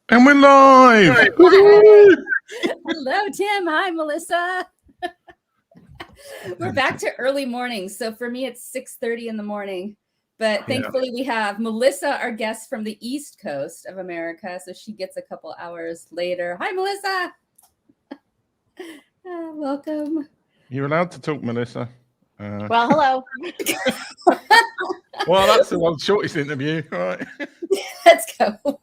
And we're live! Hello, Tim. Hi, Melissa. We're back to early morning. So for me, it's 6:30 in the morning. But thankfully, we have Melissa, our guest from the East Coast of America. So she gets a couple hours later. Hi, Melissa. Welcome. You're allowed to talk, Melissa. Well, hello. Well, that's the world's shortest interview, right? Let's go.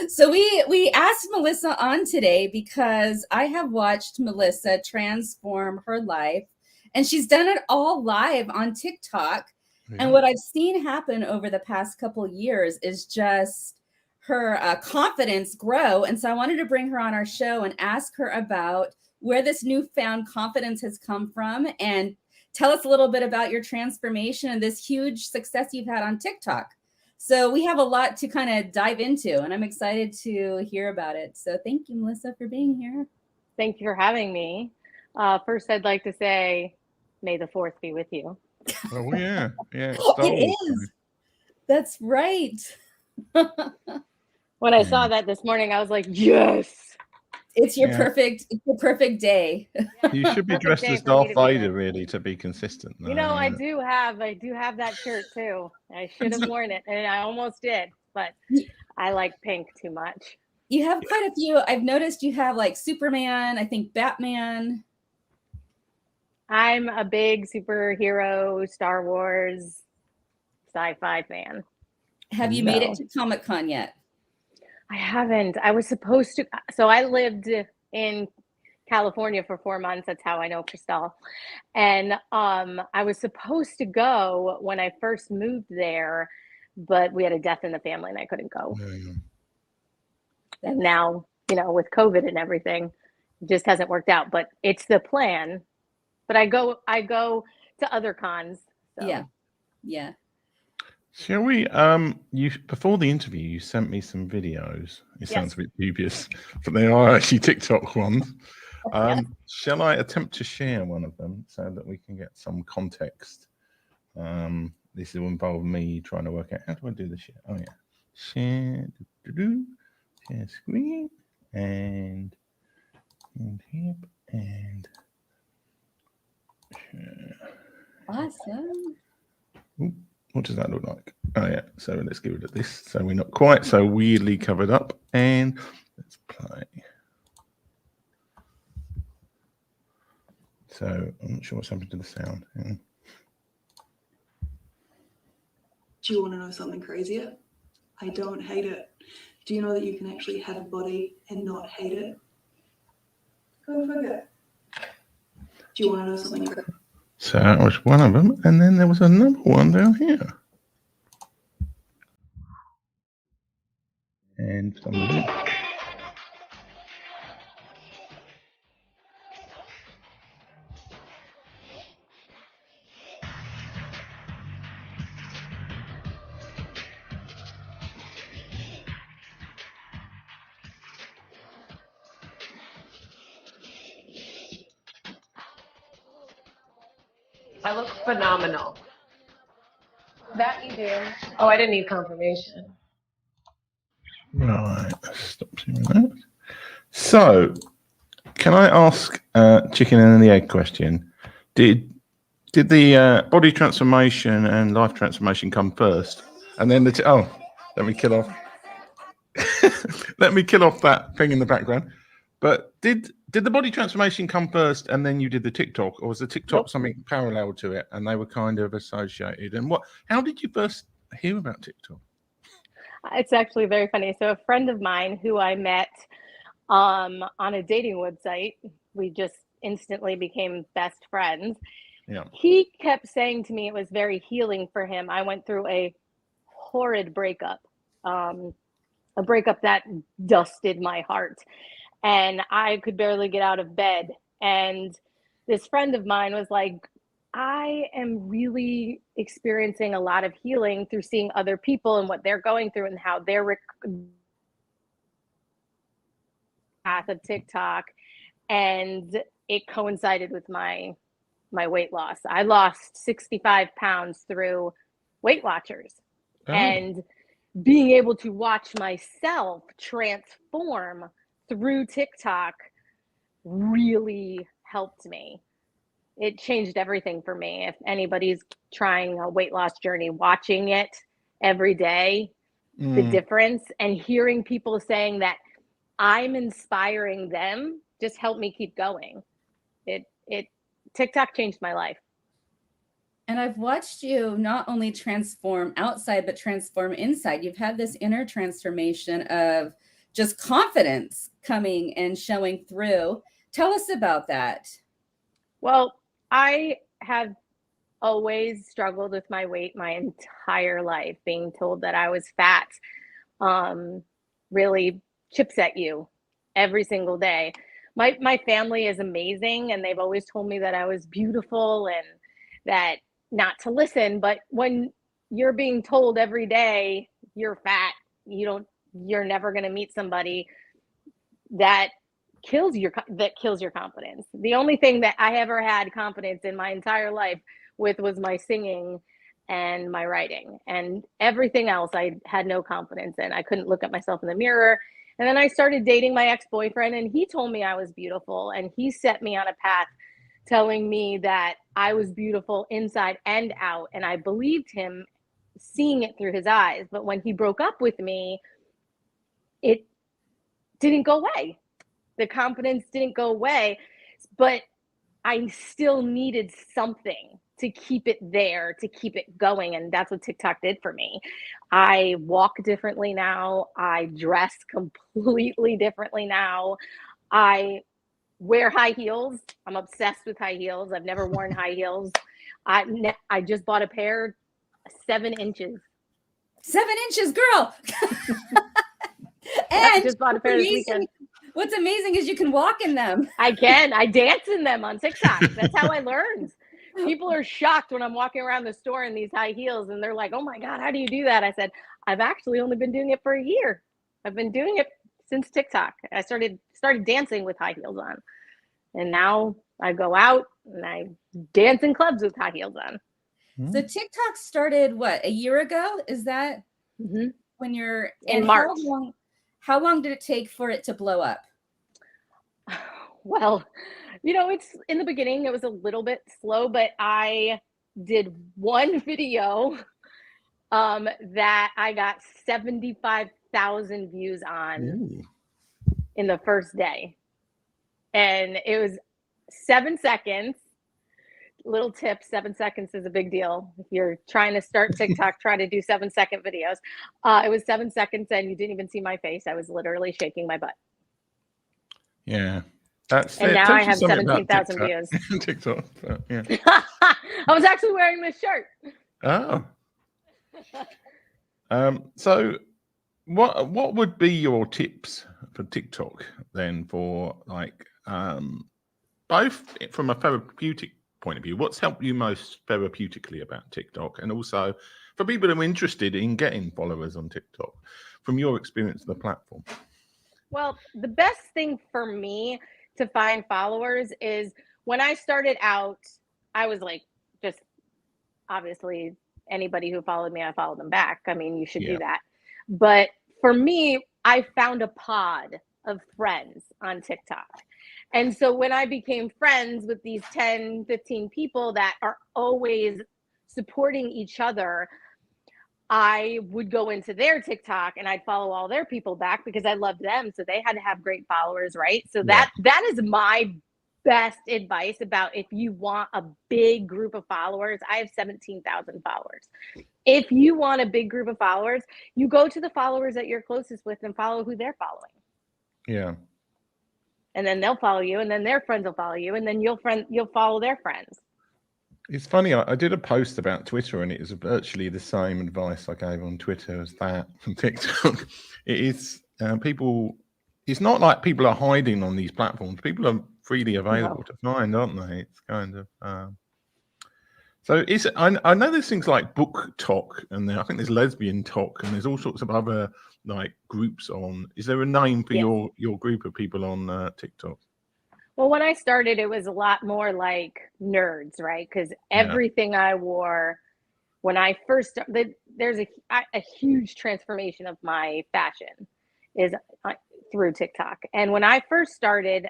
So we asked Melissa on today because I have watched Melissa transform her life, and she's done it all live on TikTok. Yeah. And what I've seen happen over the past couple of years is just her confidence grow. And so I wanted to bring her on our show and ask her about where this newfound confidence has come from, and tell us a little bit about your transformation and this huge success you've had on TikTok. So we have a lot to kind of dive into, and I'm excited to hear about it. So thank you, Melissa, for being here. Thank you for having me. First, I'd like to say, may the 4th be with you. Oh, yeah. Yeah. It is. That's right. When I saw that this morning, I was like, yes. It's your perfect day. You should be dressed as Darth Vader, really, to be consistent. You know, I do have that shirt too. I should have worn it, and I almost did, but I like pink too much. You have quite a few. I've noticed you have like Superman, I think Batman. I'm a big superhero, Star Wars, sci-fi fan. Have you made it to Comic-Con yet? I haven't. I was supposed to. So I lived in California for 4 months. That's how I know Crystal. And I was supposed to go when I first moved there, but we had a death in the family and I couldn't go. And now, you know, with COVID and everything, it just hasn't worked out. But it's the plan. But I go to other cons. So. Yeah. Shall we? You before the interview, you sent me some videos. It sounds a bit dubious, but they are actually TikTok ones. Shall I attempt to share one of them so that we can get some context? This will involve me trying to work out how do I do the share. Oh yeah, share screen and here and share. Awesome. Ooh. What does that look like? Oh yeah, so let's give it this. So we're not quite so weirdly covered up, and let's play. So I'm not sure what's happened to the sound. Do you want to know something crazier? I don't hate it. Do you know that you can actually have a body and not hate it? Go figure. Do you want to know something crazy? So that was one of them, and then there was another one down here. And some of it. I look phenomenal. That you do. Oh, I didn't need confirmation. Right, stop seeing that. So, can I ask chicken and the egg question? Did the body transformation and life transformation come first, and then let me kill off. Let me kill off that thing in the background. But did the body transformation come first, and then you did the TikTok, or was the TikTok something parallel to it, and they were kind of associated? And how did you first hear about TikTok? It's actually very funny. So a friend of mine who I met on a dating website, we just instantly became best friends. Yeah. He kept saying to me it was very healing for him. I went through a horrid breakup, a breakup that dusted my heart, and I could barely get out of bed. And this friend of mine was like, I am really experiencing a lot of healing through seeing other people and what they're going through and how they're path of TikTok. And it coincided with my weight loss. I lost 65 pounds through Weight Watchers. And being able to watch myself transform through TikTok really helped me. It changed everything for me. If anybody's trying a weight loss journey, watching it every day, the difference, and hearing people saying that I'm inspiring them just helped me keep going. TikTok changed my life. And I've watched you not only transform outside, but transform inside. You've had this inner transformation of just confidence coming and showing through. Tell us about that. Well, I have always struggled with my weight my entire life. Being told that I was fat really chips at you every single day. My family is amazing, and they've always told me that I was beautiful and that not to listen. But when you're being told every day you're fat, you're never going to meet somebody that kills your confidence. The only thing that I ever had confidence in my entire life with was my singing and my writing, and everything else I had no confidence in. I couldn't look at myself in the mirror. And then I started dating my ex-boyfriend, and he told me I was beautiful, and he set me on a path telling me that I was beautiful inside and out, and I believed him, seeing it through his eyes. But when he broke up with me, it didn't go away. The confidence didn't go away, but I still needed something to keep it there, to keep it going. And that's what TikTok did for me. I walk differently now. I dress completely differently now. I wear high heels. I'm obsessed with high heels. I've never worn high heels. I just bought a pair 7 inches. 7 inches, girl. And And just bought a pair this weekend. What's amazing is you can walk in them. I can. I dance in them on TikTok. That's how I learned. People are shocked when I'm walking around the store in these high heels, and they're like, "Oh my God, how do you do that?" I said, "I've actually only been doing it for a year. I've been doing it since TikTok. I started dancing with high heels on, and now I go out and I dance in clubs with high heels on." So TikTok started what, a year ago? Is that when you're in March? How long did it take for it to blow up? Well, it's in the beginning, it was a little bit slow, but I did one video that I got 75,000 views on in the first day. And it was 7 seconds. Little tip, 7 seconds is a big deal. If you're trying to start TikTok, try to do 7-second videos. It was 7 seconds, and you didn't even see my face. I was literally shaking my butt. Yeah. And now I have 17,000 views. TikTok, yeah. I was actually wearing this shirt. Oh. So what would be your tips for TikTok then, for like both from a therapeutic point of view? What's helped you most therapeutically about TikTok, and also for people who are interested in getting followers on TikTok from your experience of the platform? Well, the best thing for me to find followers is, when I started out, I was like, just obviously anybody who followed me, I followed them back. I mean, you should do that. But for me, I found a pod of friends on TikTok. And so when I became friends with these 10, 15 people that are always supporting each other, I would go into their TikTok and I'd follow all their people back because I loved them. So they had to have great followers, right? So that is my best advice about, if you want a big group of followers. I have 17,000 followers. If you want a big group of followers, you go to the followers that you're closest with and follow who they're following. Yeah. And then they'll follow you, and then their friends will follow you, and then you'll follow their friends. It's funny, I did a post about Twitter, and it was virtually the same advice I gave on Twitter as that from TikTok. It is people. It's not like people are hiding on these platforms. People are freely available to find, aren't they? It's kind of. So I know there's things like book talk, and I think there's lesbian talk, and there's all sorts of other like groups on. Is there a name for your group of people on TikTok? Well, when I started, it was a lot more like nerds, right? Because everything I wore when I first started, there's a huge transformation of my fashion is through TikTok. And when I first started,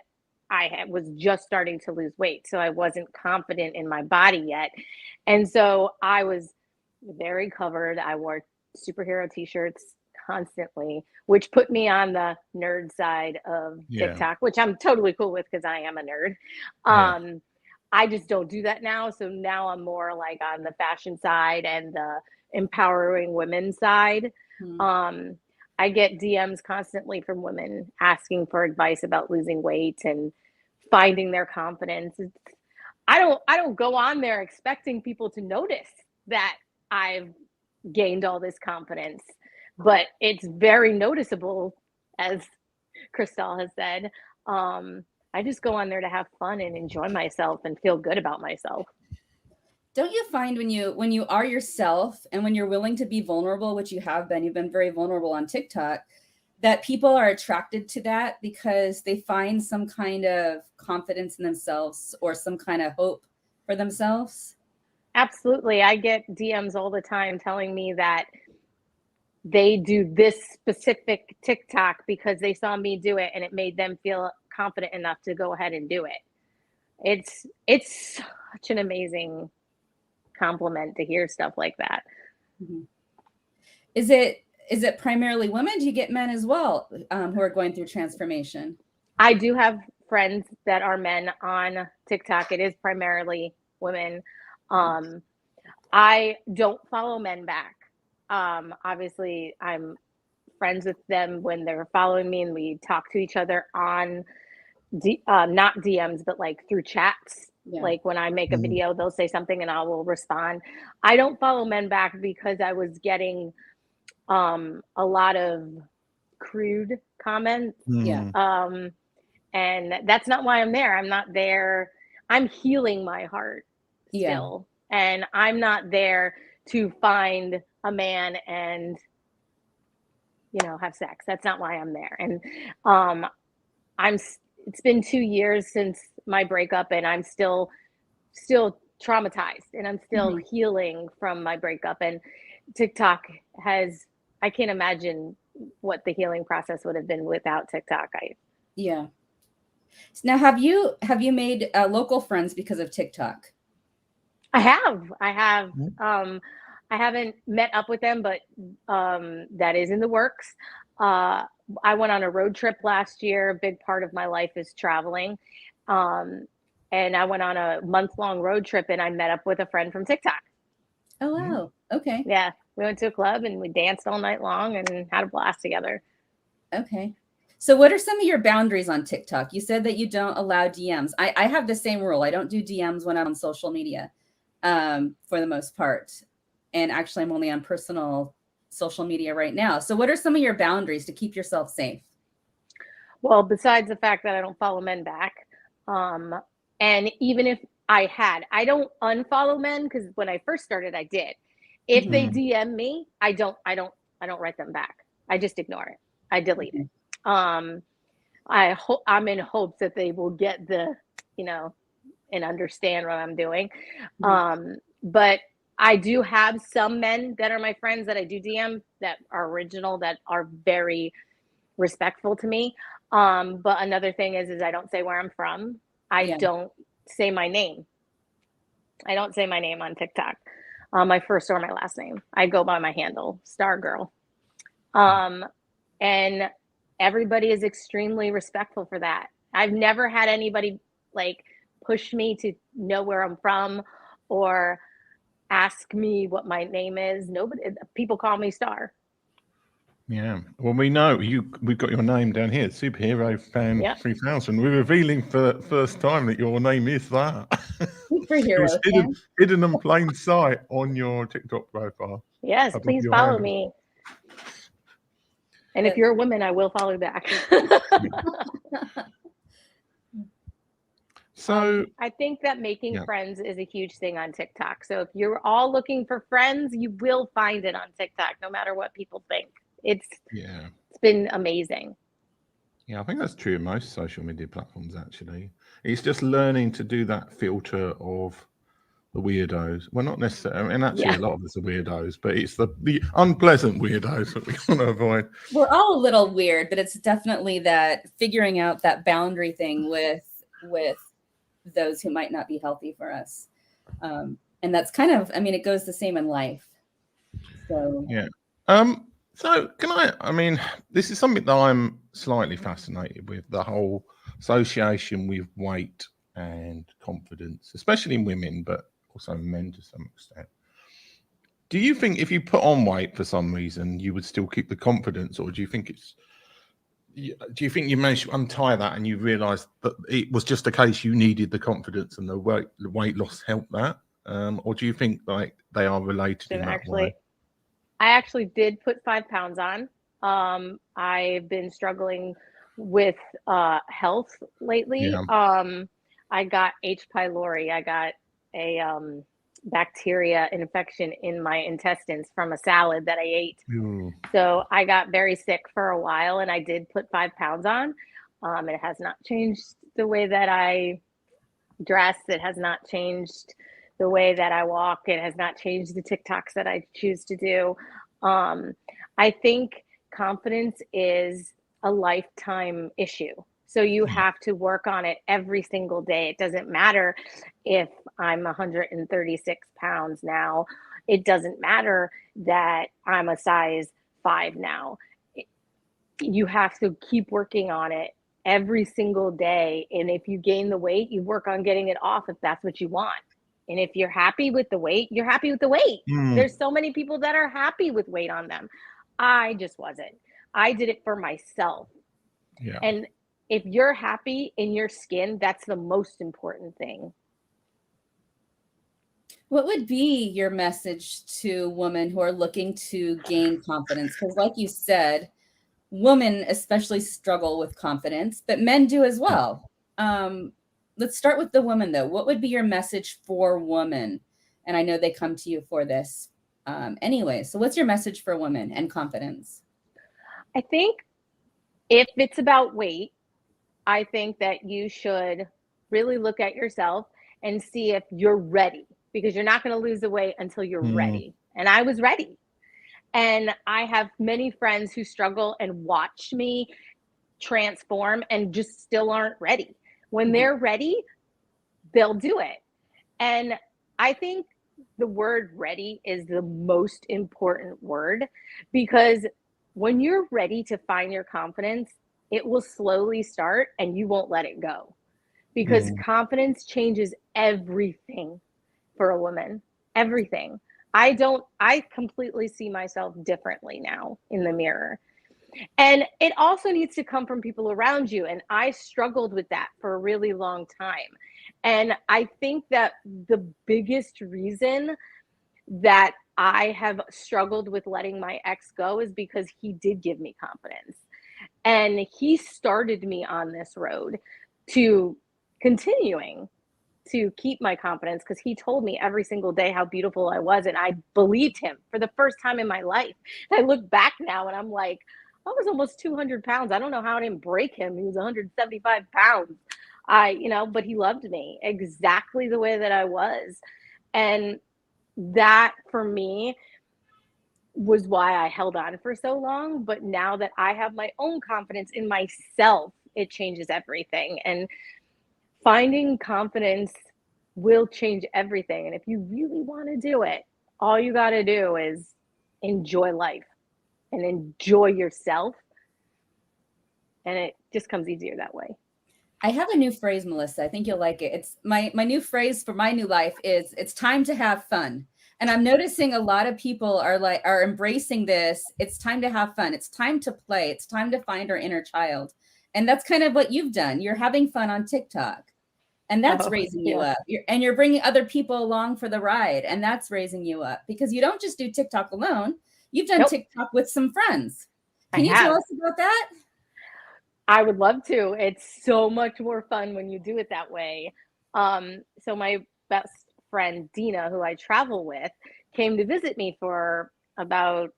was just starting to lose weight. So I wasn't confident in my body yet. And so I was very covered. I wore superhero t-shirts constantly, which put me on the nerd side of TikTok, which I'm totally cool with because I am a nerd. I just don't do that now. So now I'm more like on the fashion side and the empowering women side. I get DMs constantly from women asking for advice about losing weight and finding their confidence. I don't go on there expecting people to notice that I've gained all this confidence, but it's very noticeable, as Crystal has said. I just go on there to have fun and enjoy myself and feel good about myself. Don't you find when you are yourself and when you're willing to be vulnerable, which you've been very vulnerable on TikTok, that people are attracted to that because they find some kind of confidence in themselves or some kind of hope for themselves? Absolutely. I get DMs all the time telling me that they do this specific TikTok because they saw me do it and it made them feel confident enough to go ahead and do it. It's such an amazing compliment to hear stuff like that. Mm-hmm. Is it primarily women? Do you get men as well who are going through transformation? I do have friends that are men on TikTok. It is primarily women. I don't follow men back. Obviously, I'm friends with them when they're following me and we talk to each other on not DMs, but like through chats. Yeah. Like when I make a video, they'll say something and I will respond. I don't follow men back because I was getting a lot of crude comments. And that's not why I'm there. I'm not there. I'm healing my heart still. And I'm not there to find a man and, have sex. That's not why I'm there. And it's been 2 years since my breakup and I'm still traumatized and I'm still healing from my breakup. And TikTok I can't imagine what the healing process would have been without TikTok. Now, have you made local friends because of TikTok? I have. I haven't met up with them, but that is in the works. I went on a road trip last year. A big part of my life is traveling. And I went on a month-long road trip and I met up with a friend from TikTok. Oh, wow. Okay. Yeah. We went to a club and we danced all night long and had a blast together. Okay. So what are some of your boundaries on TikTok? You said that you don't allow DMs. I have the same rule. I don't do DMs when I'm on social media for the most part. And actually, I'm only on personal social media right now. So what are some of your boundaries to keep yourself safe? Well, besides the fact that I don't follow men back, and even if I don't unfollow men because when I first started, I did. If they DM me, I don't write them back. I just ignore it. I delete it. I'm in hopes that they will get and understand what I'm doing. But I do have some men that are my friends that I do DM that are original, that are very respectful to me. But another thing is I don't say where I'm from. I don't say my name. I don't say my name on TikTok. My first or my last name. I go by my handle, Star Girl. And everybody is extremely respectful for that. I've never had anybody like push me to know where I'm from or ask me what my name is. People call me Star. Yeah. Well, we know we've got your name down here, SuperHeroFan3000. We're revealing for the first time that your name is that. Superhero. It's hidden in plain sight on your TikTok profile. Yes, please follow me. And if you're a woman, I will follow back. So I think that making friends is a huge thing on TikTok. So if you're all looking for friends, you will find it on TikTok, no matter what people think. It's been amazing. Yeah, I think that's true of most social media platforms, actually. It's just learning to do that filter of the weirdos. Well, not necessarily. I mean, actually, Yeah. a lot of us are weirdos, but it's the unpleasant weirdos that we want to avoid. We're all a little weird, but it's definitely that figuring out that boundary thing with those who might not be healthy for us. And that's kind of, I mean, it goes the same in life. So Yeah. So can I mean, this is something that I'm slightly fascinated with, the whole association with weight and confidence, especially in women, but also men to some extent. Do you think if you put on weight for some reason, you would still keep the confidence, or do you think you think you managed to untie that and you realised that it was just a case you needed the confidence and the weight loss helped that, or do you think like they are related in that way? I actually did put 5 pounds on. I've been struggling with health lately. Yeah. I got H. pylori. I got a bacteria infection in my intestines from a salad that I ate. Ooh. So I got very sick for a while, and I did put 5 pounds on. It has not changed the way that I dress. It has not changed the way that I walk. It has not changed the TikToks that I choose to do. I think confidence is a lifetime issue. So you have to work on it every single day. It doesn't matter if I'm 136 pounds now. It doesn't matter that I'm a size 5 now. You have to keep working on it every single day. And if you gain the weight, you work on getting it off if that's what you want. And if you're happy with the weight, you're happy with the weight. There's so many people that are happy with weight on them. I just wasn't. I did it for myself. Yeah. And if you're happy in your skin, that's the most important thing. what would be your message to women who are looking to gain confidence? Because like you said, women especially struggle with confidence, but men do as well. Let's start with the woman, though. What would be your message for women? And I know they come to you for this anyway. So what's your message for women and confidence? I think if it's about weight, I think that you should really look at yourself and see if you're ready, because you're not going to lose the weight until you're ready. And I was ready. And I have many friends who struggle and watch me transform and just still aren't ready. When they're ready, they'll do it. And I think the word ready is the most important word, because when you're ready to find your confidence, it will slowly start and you won't let it go, because confidence changes everything for a woman, everything. I completely see myself differently now in the mirror. And it also needs to come from people around you. And I struggled with that for a really long time. And I think that the biggest reason that I have struggled with letting my ex go is because he did give me confidence. And he started me on this road to continuing to keep my confidence, because he told me every single day how beautiful I was. And I believed him for the first time in my life. And I look back now and I'm like, I was almost 200 pounds. I don't know how I didn't break him. He was 175 pounds. But he loved me exactly the way that I was. And that for me was why I held on for so long. But now that I have my own confidence in myself, it changes everything. And finding confidence will change everything. And if you really want to do it, all you got to do is enjoy life and enjoy yourself. And it just comes easier that way. I have a new phrase, Melissa. I think you'll like it. It's my new phrase for my new life is it's time to have fun. And I'm noticing a lot of people are embracing this. It's time to have fun. It's time to play. It's time to find our inner child. And that's kind of what you've done. You're having fun on TikTok. And that's raising you up. You're bringing other people along for the ride. And that's raising you up, because you don't just do TikTok alone. You've done TikTok with some friends. Can you tell us about that? I would love to. It's so much more fun when you do it that way. So my best friend, Dina, who I travel with, came to visit me for about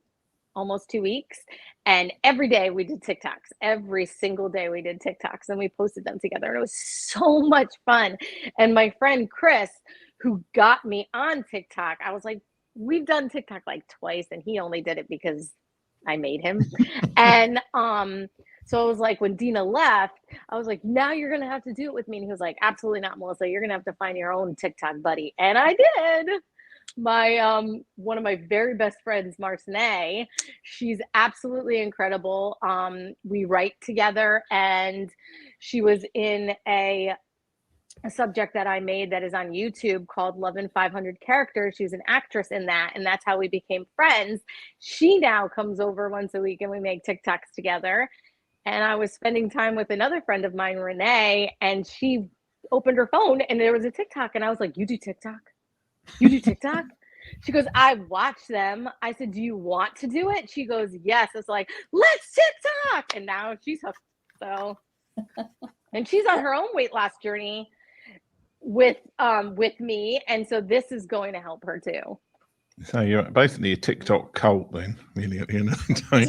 almost 2 weeks. And every day we did TikToks. Every single day we did TikToks, and we posted them together. And it was so much fun. And my friend Chris, who got me on TikTok. I was like, we've done TikTok like twice, and he only did it because I made him. And so I was like, when Dina left, I was like, now you're gonna have to do it with me. And he was like, absolutely not, Melissa. You're gonna have to find your own TikTok buddy. And I did. My one of my very best friends, Marcinee, she's absolutely incredible. We write together, and she was in a subject that I made that is on YouTube called Love in 500 Characters. She was an actress in that, and that's how we became friends. She now comes over once a week and we make TikToks together. And I was spending time with another friend of mine, Renee, and she opened her phone and there was a TikTok, and I was like, you do TikTok? You do TikTok? She goes, I watch them. I said, do you want to do it? She goes, yes. It's like, let's TikTok. And now she's hooked. So, and she's on her own weight loss journey with me. And so this is going to help her too. So you're basically a TikTok cult then, really, at the end of the day.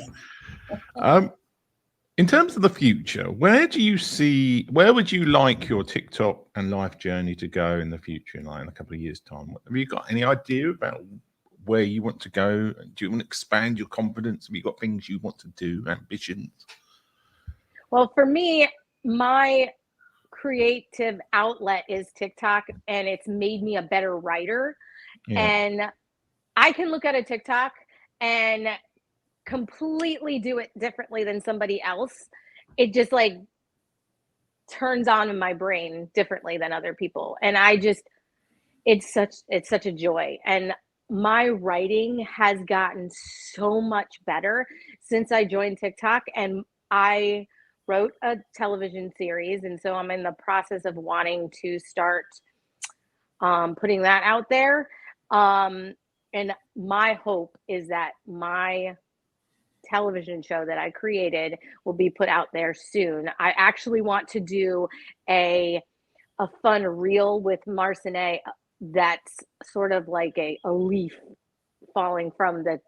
In terms of the future, where would you like your TikTok and life journey to go in the future, in a couple of years' time? Have you got any idea about where you want to go? Do you want to expand your confidence? Have you got things you want to do, ambitions? Well, for me, my creative outlet is TikTok, and it's made me a better writer. Yeah. And I can look at a TikTok and completely do it differently than somebody else. It just like turns on in my brain differently than other people. And it's such a joy. And my writing has gotten so much better since I joined TikTok, and I wrote a television series. And so I'm in the process of wanting to start putting that out there. And my hope is that my television show that I created will be put out there soon. I actually want to do a fun reel with Marcinee that's sort of like a leaf falling from the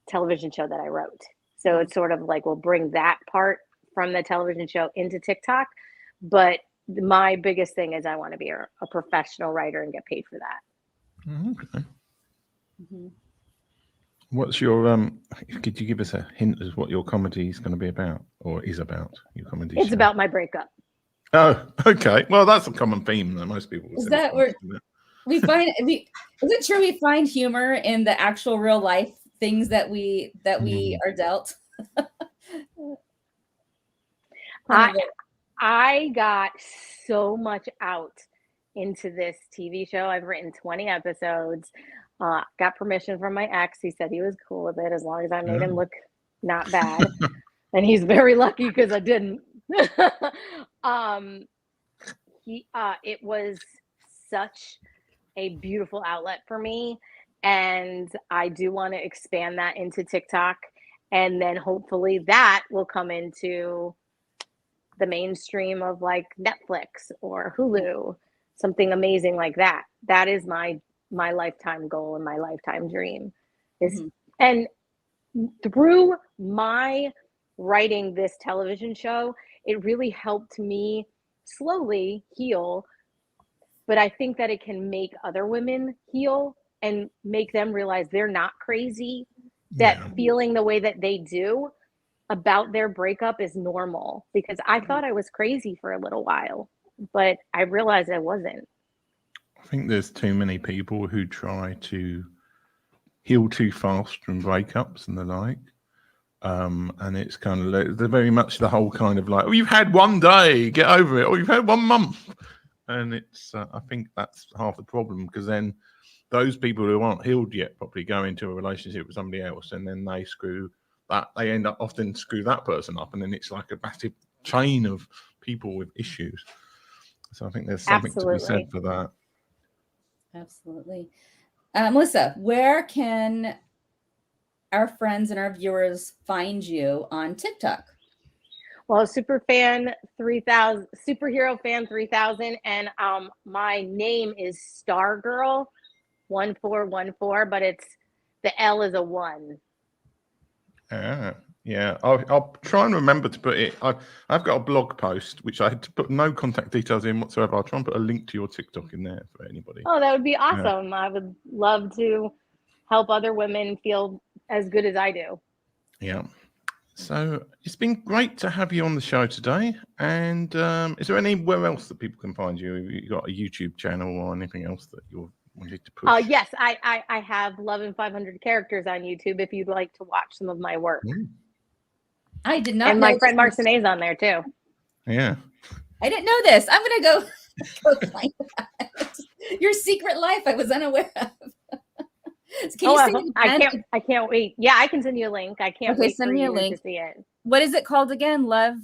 television show that I wrote. So it's sort of like we'll bring that part from the television show into TikTok. But my biggest thing is I want to be a professional writer and get paid for that. Okay. Mm-hmm. What's your could you give us a hint as what your comedy is going to be about, or is about your comedy? It's show? about my breakup. Oh, okay. Well, that's a common theme that most people is that where we find is it true we find humor in the actual real life things that we are dealt? I got so much out into this TV show. I've written 20 episodes. Got permission from my ex. He said he was cool with it as long as I made him look not bad. And he's very lucky because I didn't. It was such a beautiful outlet for me. And I do want to expand that into TikTok. And then hopefully that will come into the mainstream of like Netflix or Hulu, something amazing like that. That is my lifetime goal and my lifetime dream is, and through my writing this television show, it really helped me slowly heal. But I think that it can make other women heal and make them realize they're not crazy, that feeling the way that they do about their breakup is normal, because I thought I was crazy for a little while, but I realized I wasn't. I think there's too many people who try to heal too fast from breakups and the like. And it's kind of like, they're very much the whole kind of like, oh, you've had one day, get over it, or you've had 1 month. And it's, I think that's half the problem, because then those people who aren't healed yet probably go into a relationship with somebody else, and then they end up often screw that person up. And then it's like a massive chain of people with issues. So I think there's something to be said for that. Absolutely. Melissa, where can our friends and our viewers find you on TikTok? Well, SuperHeroFan3000, and my name is Stargirl1414, but it's the L is a 1. Ah, Yeah, I'll try and remember to put it. I've got a blog post which I had to put no contact details in whatsoever. I'll try and put a link to your TikTok in there for anybody. Oh, that would be awesome. I would love to help other women feel as good as I do. Yeah. So it's been great to have you on the show today. And is there anywhere else that people can find you? Have you got a YouTube channel or anything else that you're wanting to push? Yes, I have Love in 500 Characters on YouTube if you'd like to watch some of my work. I did not And know my friend this. Marcinet's on there too. Yeah. I didn't know this. I'm gonna go find that. Your secret life I was unaware of. Can you send me again? I can't wait. Yeah, I can send you a link. I can't wait send for me a you link. to see it. What is it called again? Love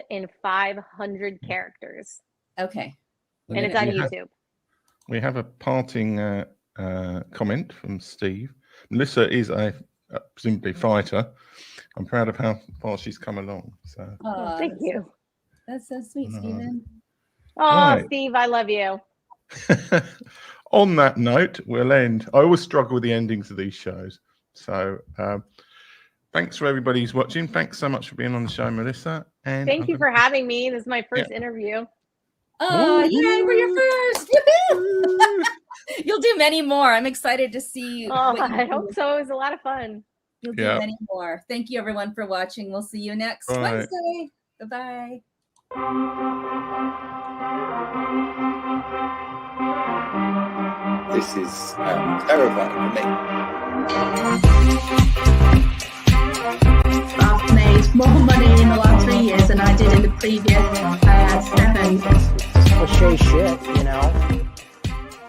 in 500 Characters. Okay. And it's on YouTube. We have a parting comment from Steve. Melissa is a presumably fighter. I'm proud of how far she's come along. So Thank you. That's so sweet, Stephen. Oh, Right. Steve, I love you. On that note, we'll end. I always struggle with the endings of these shows. So thanks for everybody who's watching. Thanks so much for being on the show, Melissa. And Thank you for having me. This is my first interview. Oh, yay, we're your first. Woohoo! You'll do many more. I'm excited to see. Oh, I hope so. It was a lot of fun. You'll do many more. Thank you, everyone, for watching. We'll see you next Wednesday. Bye-bye. This is terrifying for me. I've made more money in the last 3 years than I did in the previous 7. Cliche shit, you know.